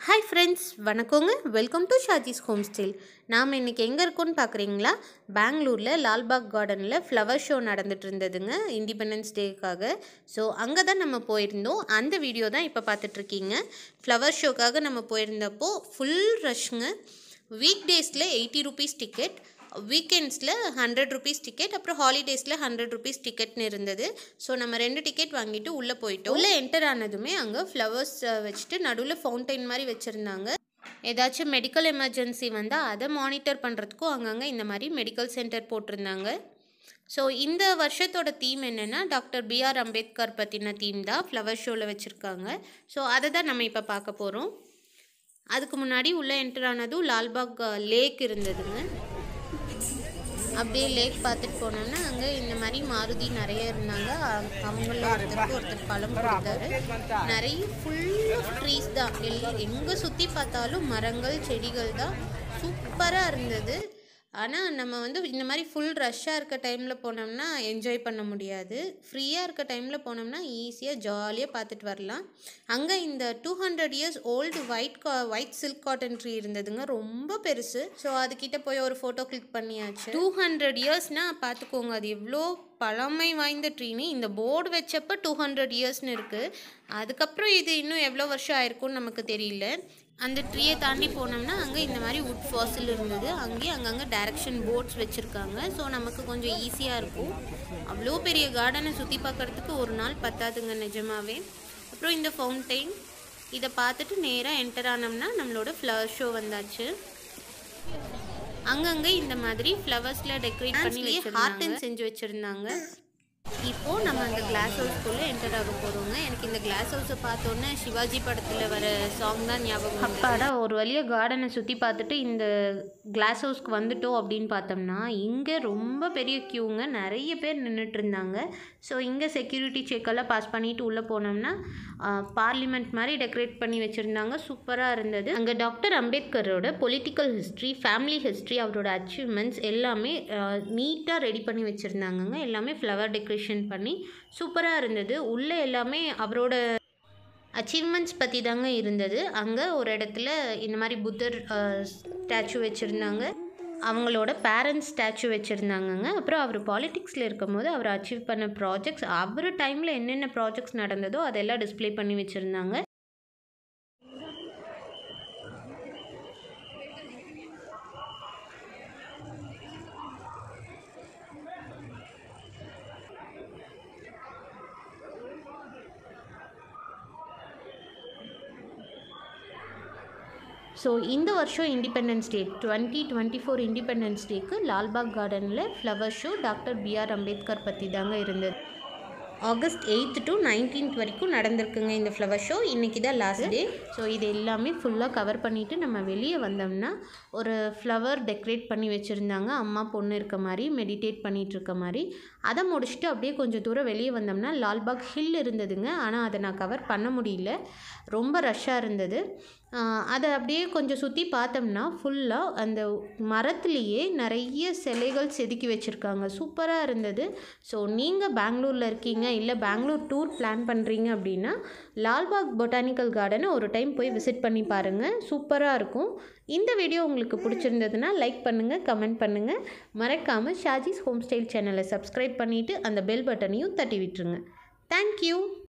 Hi friends, வணக்கங்க. Welcome to Shaji's home style. நாம் இன்றைக்கி எங்கே இருக்கோன்னு பார்க்குறீங்களா? பெங்களூரில் லால்பாக் கார்டனில் ஃப்ளவர் ஷோ நடந்துட்டு இருந்ததுங்க, இண்டிபெண்டன்ஸ் டேக்காக. ஸோ அங்கே தான் நம்ம போயிருந்தோம். அந்த வீடியோ தான் இப்போ பார்த்துட்ருக்கீங்க. ஃப்ளவர் ஷோக்காக நம்ம போயிருந்தப்போ ஃபுல் ரஷ்ங்க. வீக் டேஸில் 80 ருபீஸ் டிக்கெட், வீக்கெண்ட்ஸில் 100 ருபீஸ் டிக்கெட், அப்புறம் ஹாலிடேஸில் 100 ருபீஸ் டிக்கெட்னு இருந்தது. ஸோ நம்ம 2 டிக்கெட் வாங்கிட்டு உள்ளே போயிட்டோம். உள்ளே என்டர் ஆனதுமே அங்கே ஃப்ளவர்ஸ் வச்சுட்டு நடுவில் ஃபவுண்டைன் மாதிரி வச்சுருந்தாங்க. ஏதாச்சும் மெடிக்கல் எமர்ஜென்சி வந்தால் அதை மானிட்டர் பண்ணுறதுக்கும் அங்கங்கே இந்த மாதிரி மெடிக்கல் சென்டர் போட்டிருந்தாங்க. ஸோ இந்த வருஷத்தோட தீம் என்னென்னா டாக்டர் B.R. அம்பேத்கர் பற்றின தீம் தான் ஃப்ளவர் ஷோவில் வச்சுருக்காங்க. ஸோ அதை தான் நம்ம இப்போ பார்க்க போகிறோம். அதுக்கு முன்னாடி உள்ளே என்டர் ஆனதும் லால்பாக் லேக் இருந்ததுங்க. அப்படியே லேக் பார்த்துட்டு போனோம்னா அங்கே இந்த மாதிரி மாருதி நிறைய இருந்தாங்க. அவங்கள ஒருத்தர் பழம் கொடுத்தாரு. நிறைய ஃபுல் ட்ரீஸ் தான், எங்கே சுற்றி பார்த்தாலும் மரங்கள் செடிகள் தான். சூப்பராக இருந்தது. ஆனால் நம்ம இந்த மாதிரி ஃபுல் ரஷ்ஷாக இருக்க டைமில் போனோம்னா என்ஜாய் பண்ண முடியாது. ஃப்ரீயாக இருக்க டைமில் போனோம்னா ஈஸியாக ஜாலியாக பார்த்துட்டு வரலாம். அங்கே இந்த 200 years old white silk cotton tree இருந்ததுங்க, ரொம்ப பெருசு. ஸோ அதுக்கிட்ட போய் ஒரு ஃபோட்டோ கிளிக் பண்ணியாச்சு. 200 இயர்ஸ்னால் பார்த்துக்கோங்க அது எவ்வளோ பழமை வாய்ந்த ட்ரீன்னு. இந்த போர்டு வச்சப்போ 200 இயர்ஸ்னு இருக்குது. அதுக்கப்புறம் இது இன்னும் எவ்வளோ வருஷம் ஆயிருக்கும்னு நமக்கு தெரியல. அந்த ட்ரீயை தாண்டி போனோம்னா அங்கே இந்த மாதிரி வுட் ஃபாசில் இருந்தது. அங்கேயே அங்கங்கே டைரக்ஷன் போர்ட்ஸ் வச்சுருக்காங்க. ஸோ நமக்கு கொஞ்சம் ஈஸியாக இருக்கும். அவ்வளோ பெரிய கார்டனை சுற்றி பார்க்குறதுக்கு ஒரு நாள் பத்தாதுங்க நிஜமாவே. அப்புறம் இந்த ஃபவுண்டைன் இதை பார்த்துட்டு நேராக என்டர் ஆனோம்னா நம்மளோட ஃப்ளவர் ஷோ வந்தாச்சு. அங்கங்கே இந்த மாதிரி ஃப்ளவர்ஸில் டெக்கரேட் பண்ணி ஹார்டன் செஞ்சு வச்சுருந்தாங்க. இப்போது நம்ம அந்த கிளாஸ் ஹவுஸ்க்குள்ளே என்டர் ஆக போகிறோங்க. எனக்கு இந்த கிளாஸ் ஹவுஸை பார்த்தோன்னே சிவாஜி படத்தில் வர சாங் தான் ஞாபகம். அப்பாடா, ஒரு வழியாக கார்டனை சுற்றி பார்த்துட்டு இந்த கிளாஸ் ஹவுஸ்க்கு வந்துட்டோம் அப்படின்னு பார்த்தோம்னா இங்கே ரொம்ப பெரிய க்யூங்க, நிறைய பேர் நின்றுட்டு இருந்தாங்க. ஸோ இங்கே செக்யூரிட்டி செக்கெல்லாம் பாஸ் பண்ணிவிட்டு உள்ளே போனோம்னா பார்லிமெண்ட் மாதிரி டெக்கரேட் பண்ணி வச்சுருந்தாங்க. சூப்பராக இருந்தது. அங்கே டாக்டர் அம்பேத்கரோட பொலிட்டிக்கல் ஹிஸ்ட்ரி, ஃபேமிலி ஹிஸ்ட்ரி, அவரோட அச்சீவ்மெண்ட்ஸ் எல்லாமே நீட்டாக ரெடி பண்ணி வச்சுருந்தாங்கங்க. எல்லாமே ஃப்ளவர் டெக்கரேஷன் பண்ணி சூப்பராக இருந்தது. உள்ளே எல்லாமே அவரோட அச்சீவ்மெண்ட்ஸ் பற்றி தாங்க இருந்தது. அங்கே ஒரு இடத்துல இந்த மாதிரி புத்தர் ஸ்டாச்சு வச்சுருந்தாங்க, அவங்களோட பேரண்ட்ஸ் ஸ்டாச்சு வச்சுருந்தாங்கங்க. அப்புறம் அவர் பாலிட்டிக்ஸில் இருக்கும் போது அவர் அச்சீவ் பண்ண ப்ராஜெக்ட்ஸ், அவர் டைமில் என்னென்ன ப்ராஜெக்ட்ஸ் நடந்ததோ அதெல்லாம் டிஸ்ப்ளே பண்ணி வச்சுருந்தாங்க. ஸோ இந்த வருஷம் இண்டிபெண்டன்ஸ் டே 2024 இண்டிபெண்டன்ஸ் டேக்கு லால்பாக் கார்டனில் flower show doctor B.R. Ambedkar பற்றி தாங்க இருந்தது. ஆகஸ்ட் 8th to 19th வரைக்கும் நடந்திருக்குங்க இந்த ஃப்ளவர் ஷோ. இன்றைக்கி தான் லாஸ்ட் டே. ஸோ இது எல்லாமே ஃபுல்லாக கவர் பண்ணிவிட்டு நம்ம வெளியே வந்தோம்னா ஒரு ஃப்ளவர் டெக்கரேட் பண்ணி வச்சுருந்தாங்க. அம்மா பொண்ணு இருக்க மாதிரி மெடிடேட் பண்ணிகிட்டு இருக்க மாதிரி. அதை முடிச்சுட்டு அப்படியே கொஞ்சம் தூரம் வெளியே வந்தோம்னா லால்பாக் ஹில் இருந்ததுங்க. ஆனால் அதை நான் கவர் பண்ண முடியல, ரொம்ப ரஷ்ஷாக இருந்தது. அதை அப்படியே கொஞ்சம் சுற்றி பார்த்தோம்னா ஃபுல்லாக அந்த மரத்துலேயே நிறைய சிலைகள் செதுக்கி வச்சுருக்காங்க. சூப்பராக இருந்தது. ஸோ நீங்கள் பெங்களூரில் இருக்கீங்க, இல்லை பெங்களூர் டூர் பிளான் பண்ணுறீங்க அப்படின்னா லால்பாக் பொட்டானிக்கல் கார்டனை ஒரு டைம் போய் விசிட் பண்ணி பாருங்கள், சூப்பராக இருக்கும். இந்த வீடியோ உங்களுக்கு பிடிச்சிருந்ததுன்னா லைக் பண்ணுங்கள், கமெண்ட் பண்ணுங்கள். மறக்காமல் ஷாஜிஸ் ஹோம் ஸ்டைல் சேனலை சப்ஸ்கிரைப் பண்ணிவிட்டு அந்த பெல் பட்டனையும் தட்டி விட்டுருங்க. தேங்க்யூ.